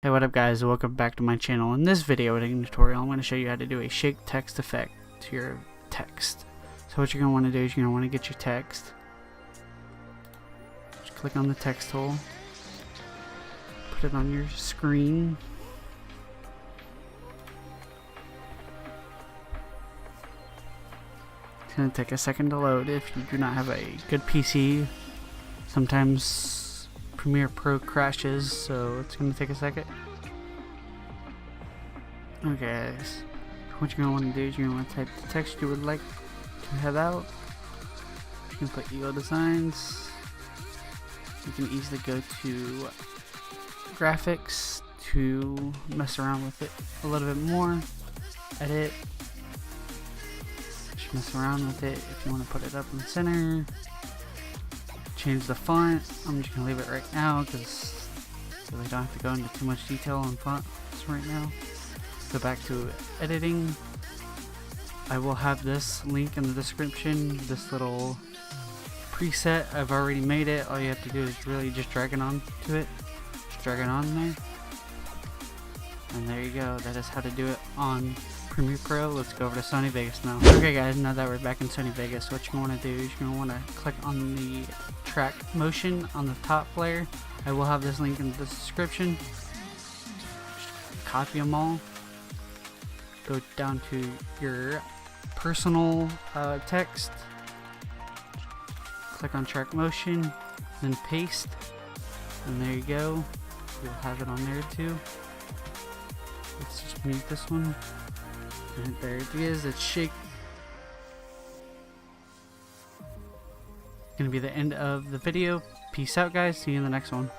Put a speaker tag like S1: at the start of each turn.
S1: Hey, what up guys, welcome back to my channel. In this video editing tutorial, I'm going to show you how to do a shake text effect to your text. So what you're going to want to do is you're going to want to get your text. Just click on the text tool. Put it on your screen. It's going to take a second to load if you do not have a good PC. Sometimes Premiere Pro crashes, so it's going to take a second. Okay, guys. What you're going to want to do is you're going to want to type the text you would like to have out. You can put Eagle Designs. You can easily go to graphics to mess around with it a little bit more. Edit. Just mess around with it if you want to put it up in the center. Change the font. I'm just gonna leave it right now because really don't have to go into too much detail on fonts right now. Go back to editing. I will have this link in the description. This little preset, I've already made it. All you have to do is really just drag it on to it. Just drag it on there. And there you go. That is how to do it on Premiere Pro. Let's go over to Sony Vegas now. Okay guys, now that we're back in Sony Vegas, what you're going to do is you're going to want to click on the track motion on the top layer. I will have this link in the description. Just copy them all. Go down to your personal text. Click on track motion, then paste. And there you go. You'll have it on there too. Let's just mute this one. And there it is, it's shake. Gonna be the end of the video. Peace out guys, see you in the next one.